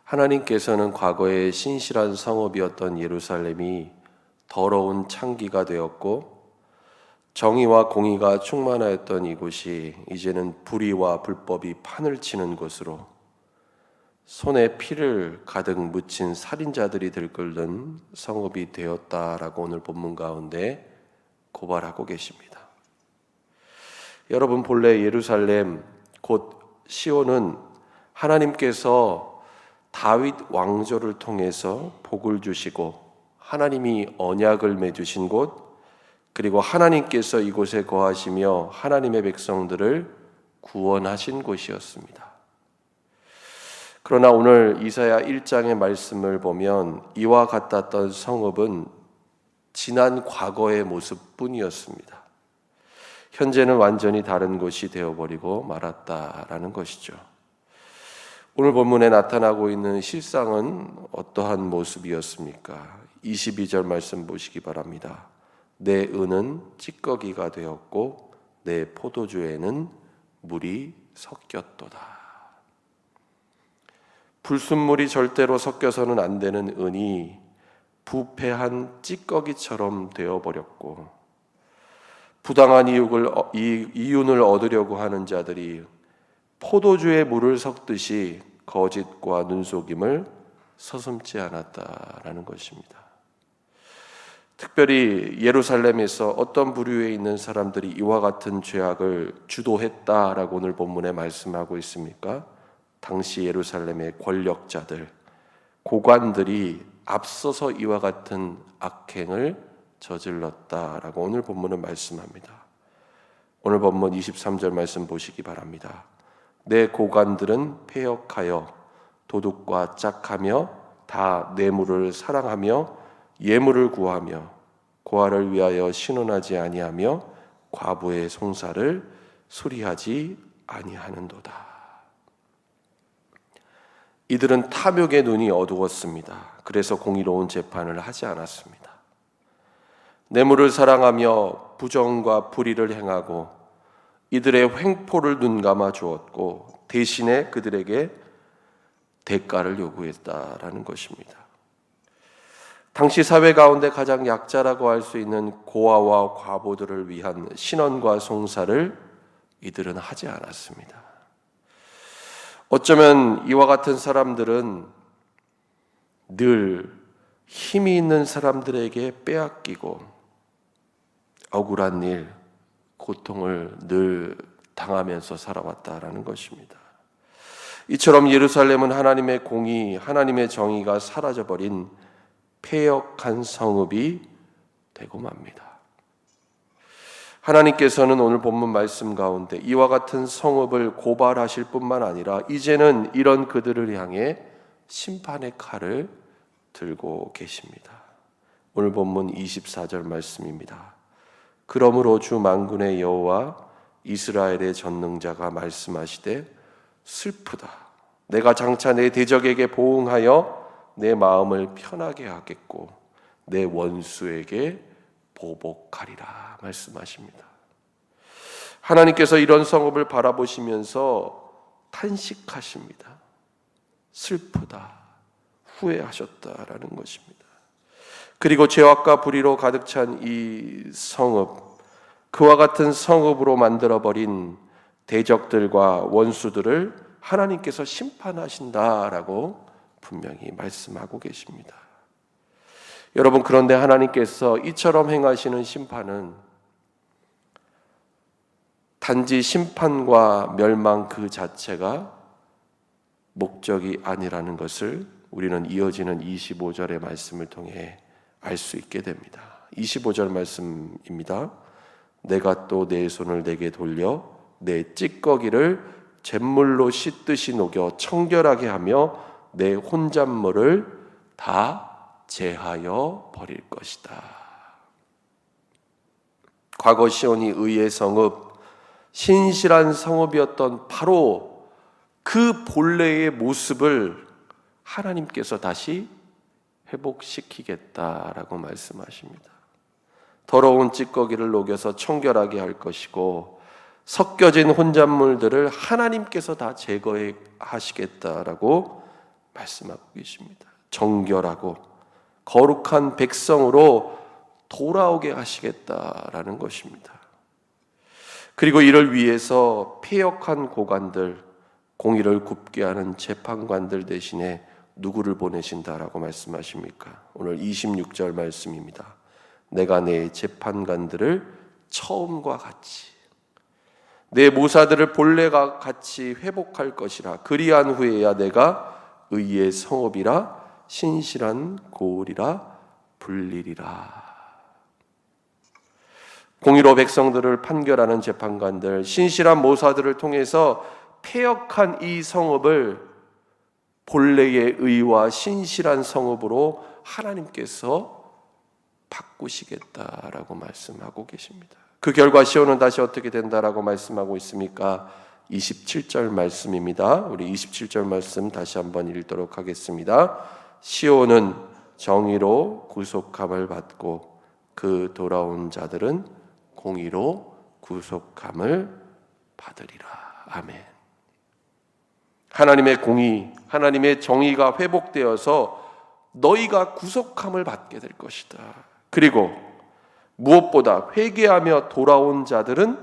하나님께서는 과거에 신실한 성읍이었던 예루살렘이 더러운 창기가 되었고 정의와 공의가 충만하였던 이곳이 이제는 불의와 불법이 판을 치는 곳으로 손에 피를 가득 묻힌 살인자들이 들끓는 성읍이 되었다라고 오늘 본문 가운데 고발하고 계십니다. 여러분, 본래 예루살렘 곧 시온은 하나님께서 다윗 왕조를 통해서 복을 주시고 하나님이 언약을 맺으신 곳, 그리고 하나님께서 이곳에 거하시며 하나님의 백성들을 구원하신 곳이었습니다. 그러나 오늘 이사야 1장의 말씀을 보면 이와 같았던 성읍은 지난 과거의 모습뿐이었습니다. 현재는 완전히 다른 곳이 되어버리고 말았다라는 것이죠. 오늘 본문에 나타나고 있는 실상은 어떠한 모습이었습니까? 22절 말씀 보시기 바랍니다. 내 은은 찌꺼기가 되었고 내 포도주에는 물이 섞였도다. 불순물이 절대로 섞여서는 안 되는 은이 부패한 찌꺼기처럼 되어버렸고, 부당한 이윤을 얻으려고 하는 자들이 포도주에 물을 섞듯이 거짓과 눈속임을 서슴지 않았다라는 것입니다. 특별히 예루살렘에서 어떤 부류에 있는 사람들이 이와 같은 죄악을 주도했다라고 오늘 본문에 말씀하고 있습니까? 당시 예루살렘의 권력자들, 고관들이 앞서서 이와 같은 악행을 저질렀다라고 오늘 본문은 말씀합니다. 오늘 본문 23절 말씀 보시기 바랍니다. 내 고관들은 패역하여 도둑과 짝하며 다 뇌물을 사랑하며 예물을 구하며 고아를 위하여 신원하지 아니하며 과부의 송사를 수리하지 아니하는도다. 이들은 탐욕의 눈이 어두웠습니다. 그래서 공의로운 재판을 하지 않았습니다. 뇌물을 사랑하며 부정과 불의를 행하고 이들의 횡포를 눈감아 주었고 대신에 그들에게 대가를 요구했다라는 것입니다. 당시 사회 가운데 가장 약자라고 할 수 있는 고아와 과부들을 위한 신원과 송사를 이들은 하지 않았습니다. 어쩌면 이와 같은 사람들은 늘 힘이 있는 사람들에게 빼앗기고 억울한 일, 고통을 늘 당하면서 살아왔다라는 것입니다. 이처럼 예루살렘은 하나님의 공의, 하나님의 정의가 사라져버린 패역한 성읍이 되고 맙니다. 하나님께서는 오늘 본문 말씀 가운데 이와 같은 성읍을 고발하실 뿐만 아니라 이제는 이런 그들을 향해 심판의 칼을 들고 계십니다. 오늘 본문 24절 말씀입니다. 그러므로 주 만군의 여호와 이스라엘의 전능자가 말씀하시되 슬프다. 내가 장차 내 대적에게 보응하여 내 마음을 편하게 하겠고 내 원수에게 보복하리라 말씀하십니다. 하나님께서 이런 성읍을 바라보시면서 탄식하십니다. 슬프다, 후회하셨다라는 것입니다. 그리고 죄악과 불의로 가득 찬 이 성읍, 그와 같은 성읍으로 만들어버린 대적들과 원수들을 하나님께서 심판하신다라고 분명히 말씀하고 계십니다. 여러분, 그런데 하나님께서 이처럼 행하시는 심판은 단지 심판과 멸망 그 자체가 목적이 아니라는 것을 우리는 이어지는 25절의 말씀을 통해 알 수 있게 됩니다. 25절 말씀입니다. 내가 또 내 손을 내게 돌려 내 찌꺼기를 잿물로 씻듯이 녹여 청결하게 하며 내 혼잣물을 다 제하여 버릴 것이다. 과거 시온이 의의 성읍, 신실한 성읍이었던 바로 그 본래의 모습을 하나님께서 다시 회복시키겠다라고 말씀하십니다. 더러운 찌꺼기를 녹여서 청결하게 할 것이고 섞여진 혼잣물들을 하나님께서 다 제거하시겠다라고 말씀하고 계십니다. 정결하고 거룩한 백성으로 돌아오게 하시겠다라는 것입니다. 그리고 이를 위해서 패역한 고관들, 공의를 굽게 하는 재판관들 대신에 누구를 보내신다라고 말씀하십니까? 오늘 26절 말씀입니다. 내가 내 재판관들을 처음과 같이 내 모사들을 본래가 같이 회복할 것이라. 그리한 후에야 내가 의의 성읍이라 신실한 고을이라 불리리라. 공의로 백성들을 판결하는 재판관들, 신실한 모사들을 통해서 패역한 이 성읍을 본래의 의와 신실한 성읍으로 하나님께서 바꾸시겠다라고 말씀하고 계십니다. 그 결과 시온은 다시 어떻게 된다라고 말씀하고 있습니까? 27절 말씀입니다. 우리 27절 말씀 다시 한번 읽도록 하겠습니다. 시온은 정의로 구속함을 받고 그 돌아온 자들은 공의로 구속함을 받으리라. 아멘. 하나님의 공의, 하나님의 정의가 회복되어서 너희가 구속함을 받게 될 것이다. 그리고 무엇보다 회개하며 돌아온 자들은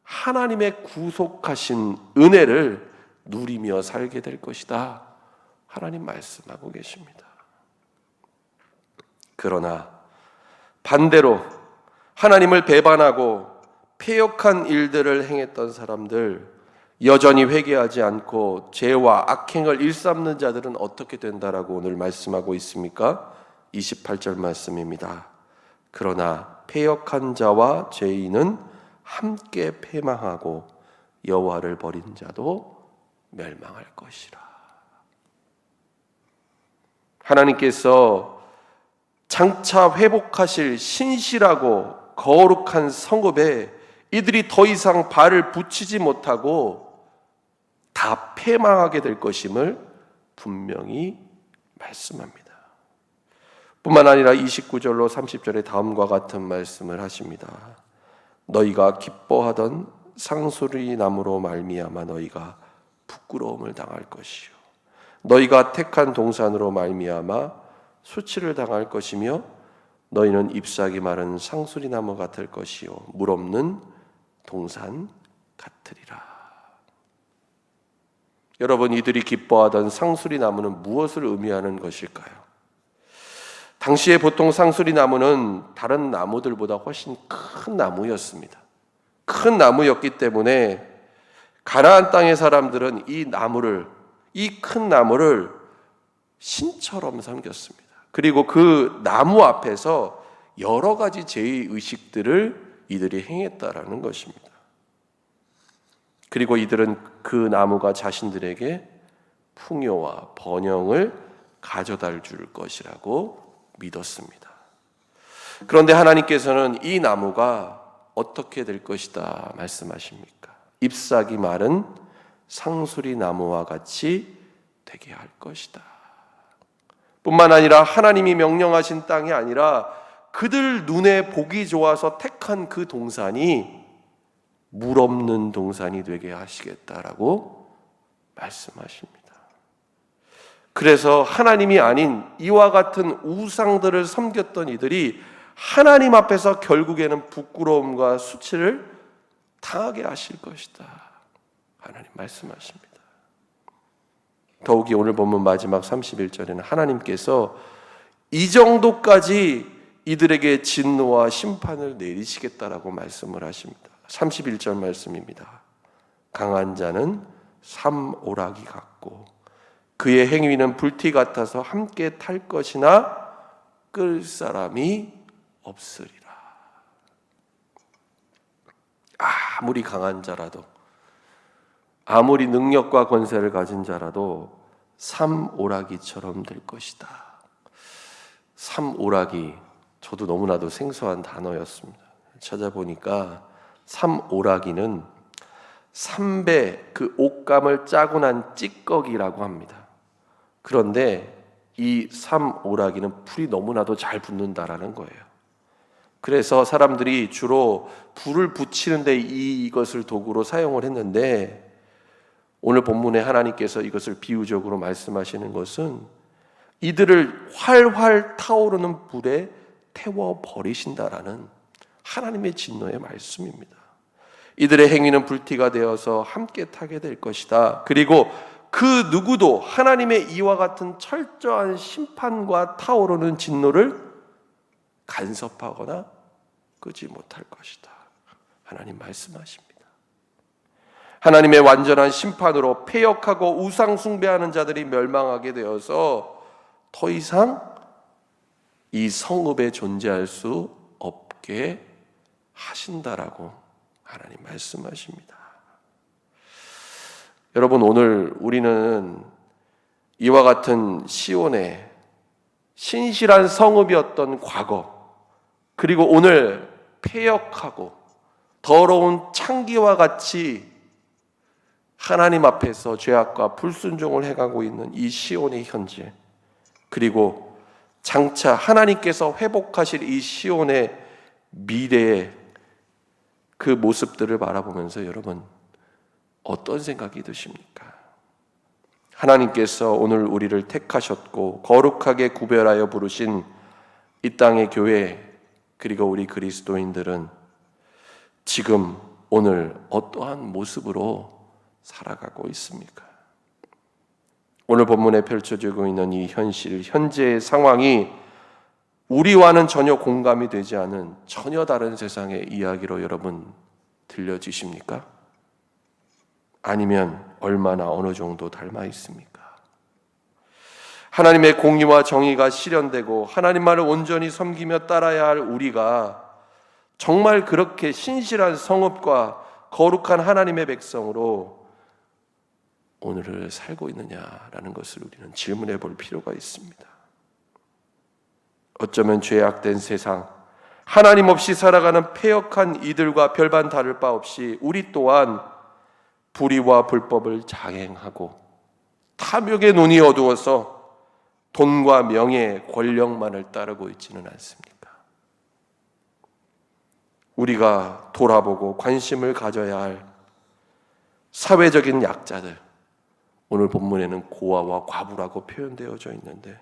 하나님의 구속하신 은혜를 누리며 살게 될 것이다. 하나님 말씀하고 계십니다. 그러나 반대로 하나님을 배반하고 패역한 일들을 행했던 사람들, 여전히 회개하지 않고 죄와 악행을 일삼는 자들은 어떻게 된다라고 오늘 말씀하고 있습니까? 28절 말씀입니다. 그러나 패역한 자와 죄인은 함께 패망하고 여호와를 버린 자도 멸망할 것이라. 하나님께서 장차 회복하실 신실하고 거룩한 성읍에 이들이 더 이상 발을 붙이지 못하고 다 패망하게 될 것임을 분명히 말씀합니다. 뿐만 아니라 29절로 30절에 다음과 같은 말씀을 하십니다. 너희가 기뻐하던 상수리 나무로 말미암아 너희가 부끄러움을 당할 것이요 너희가 택한 동산으로 말미암아 수치를 당할 것이며 너희는 잎사귀 마른 상수리 나무 같을 것이요 물 없는 동산 같으리라. 여러분, 이들이 기뻐하던 상수리 나무는 무엇을 의미하는 것일까요? 당시에 보통 상수리 나무는 다른 나무들보다 훨씬 큰 나무였습니다. 큰 나무였기 때문에 가나안 땅의 사람들은 이 큰 나무를 신처럼 섬겼습니다. 그리고 그 나무 앞에서 여러 가지 제의 의식들을 이들이 행했다라는 것입니다. 그리고 이들은 그 나무가 자신들에게 풍요와 번영을 가져다 줄 것이라고 믿었습니다. 그런데 하나님께서는 이 나무가 어떻게 될 것이다 말씀하십니까? 잎사귀 마른 상수리 나무와 같이 되게 할 것이다. 뿐만 아니라 하나님이 명령하신 땅이 아니라 그들 눈에 보기 좋아서 택한 그 동산이 물 없는 동산이 되게 하시겠다라고 말씀하십니다. 그래서 하나님이 아닌 이와 같은 우상들을 섬겼던 이들이 하나님 앞에서 결국에는 부끄러움과 수치를 당하게 하실 것이다. 하나님 말씀하십니다. 더욱이 오늘 본문 마지막 31절에는 하나님께서 이 정도까지 이들에게 진노와 심판을 내리시겠다라고 말씀을 하십니다. 31절 말씀입니다. 강한 자는 삼오라기 같고 그의 행위는 불티 같아서 함께 탈 것이나 끌 사람이 없으리라. 아무리 강한 자라도, 아무리 능력과 권세를 가진 자라도 삼오라기처럼 될 것이다. 삼오라기, 저도 너무나도 생소한 단어였습니다. 찾아보니까 삼오라기는 삼배, 그 옷감을 짜고 난 찌꺼기라고 합니다. 그런데 이 삼오라기는 풀이 너무나도 잘 붙는다라는 거예요. 그래서 사람들이 주로 불을 붙이는데 이것을 도구로 사용을 했는데 오늘 본문에 하나님께서 이것을 비유적으로 말씀하시는 것은 이들을 활활 타오르는 불에 태워버리신다라는 하나님의 진노의 말씀입니다. 이들의 행위는 불티가 되어서 함께 타게 될 것이다. 그리고 그 누구도 하나님의 이와 같은 철저한 심판과 타오르는 진노를 간섭하거나 끄지 못할 것이다. 하나님 말씀하십니다. 하나님의 완전한 심판으로 패역하고 우상 숭배하는 자들이 멸망하게 되어서 더 이상 이 성읍에 존재할 수 없게 하신다라고 하나님 말씀하십니다. 여러분, 오늘 우리는 이와 같은 시온의 신실한 성읍이었던 과거, 그리고 오늘 패역하고 더러운 창기와 같이 하나님 앞에서 죄악과 불순종을 해가고 있는 이 시온의 현재, 그리고 장차 하나님께서 회복하실 이 시온의 미래의 그 모습들을 바라보면서 여러분 어떤 생각이 드십니까? 하나님께서 오늘 우리를 택하셨고 거룩하게 구별하여 부르신 이 땅의 교회, 그리고 우리 그리스도인들은 지금 오늘 어떠한 모습으로 살아가고 있습니까? 오늘 본문에 펼쳐지고 있는 이 현실, 현재의 상황이 우리와는 전혀 공감이 되지 않은 전혀 다른 세상의 이야기로 여러분 들려지십니까? 아니면 얼마나 어느 정도 닮아 있습니까? 하나님의 공의와 정의가 실현되고 하나님만을 온전히 섬기며 따라야 할 우리가 정말 그렇게 신실한 성읍과 거룩한 하나님의 백성으로 오늘을 살고 있느냐라는 것을 우리는 질문해 볼 필요가 있습니다. 어쩌면 죄악된 세상, 하나님 없이 살아가는 패역한 이들과 별반 다를 바 없이 우리 또한 불의와 불법을 자행하고 탐욕의 눈이 어두워서 돈과 명예, 권력만을 따르고 있지는 않습니까? 우리가 돌아보고 관심을 가져야 할 사회적인 약자들, 오늘 본문에는 고아와 과부라고 표현되어져 있는데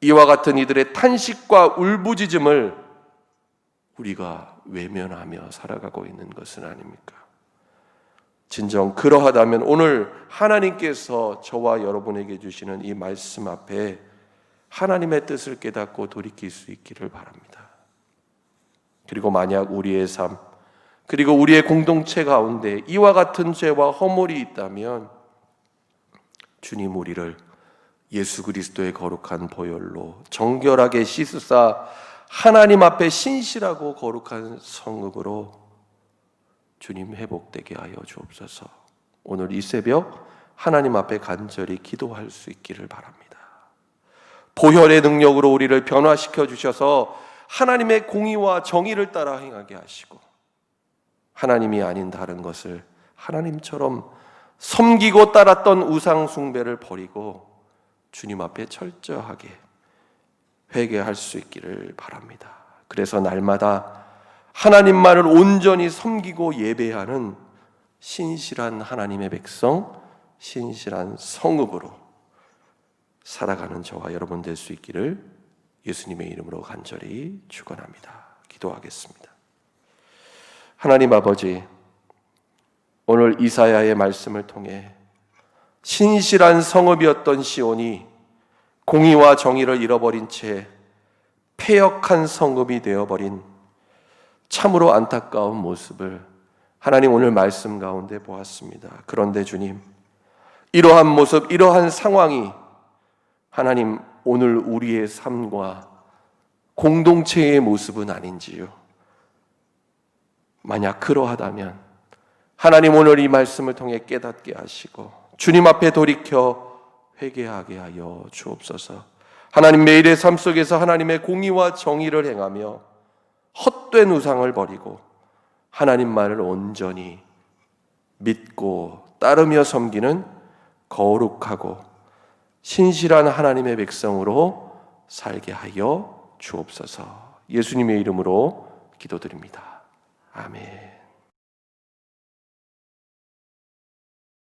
이와 같은 이들의 탄식과 울부짖음을 우리가 외면하며 살아가고 있는 것은 아닙니까? 진정 그러하다면 오늘 하나님께서 저와 여러분에게 주시는 이 말씀 앞에 하나님의 뜻을 깨닫고 돌이킬 수 있기를 바랍니다. 그리고 만약 우리의 삶, 그리고 우리의 공동체 가운데 이와 같은 죄와 허물이 있다면 주님 우리를 예수 그리스도의 거룩한 보혈로 정결하게 씻으사 하나님 앞에 신실하고 거룩한 성읍으로 주님 회복되게 하여 주옵소서. 오늘 이 새벽 하나님 앞에 간절히 기도할 수 있기를 바랍니다. 보혈의 능력으로 우리를 변화시켜 주셔서 하나님의 공의와 정의를 따라 행하게 하시고 하나님이 아닌 다른 것을 하나님처럼 섬기고 따랐던 우상 숭배를 버리고 주님 앞에 철저하게 회개할 수 있기를 바랍니다. 그래서 날마다 하나님만을 온전히 섬기고 예배하는 신실한 하나님의 백성, 신실한 성읍으로 살아가는 저와 여러분 될 수 있기를 예수님의 이름으로 간절히 축원합니다. 기도하겠습니다. 하나님 아버지, 오늘 이사야의 말씀을 통해 신실한 성읍이었던 시온이 공의와 정의를 잃어버린 채 패역한 성읍이 되어버린 참으로 안타까운 모습을 하나님 오늘 말씀 가운데 보았습니다. 그런데 주님, 이러한 모습, 이러한 상황이 하나님 오늘 우리의 삶과 공동체의 모습은 아닌지요? 만약 그러하다면 하나님 오늘 이 말씀을 통해 깨닫게 하시고 주님 앞에 돌이켜 회개하게 하여 주옵소서. 하나님 매일의 삶 속에서 하나님의 공의와 정의를 행하며 헛된 우상을 버리고 하나님만을 온전히 믿고 따르며 섬기는 거룩하고 신실한 하나님의 백성으로 살게 하여 주옵소서. 예수님의 이름으로 기도드립니다. 아멘.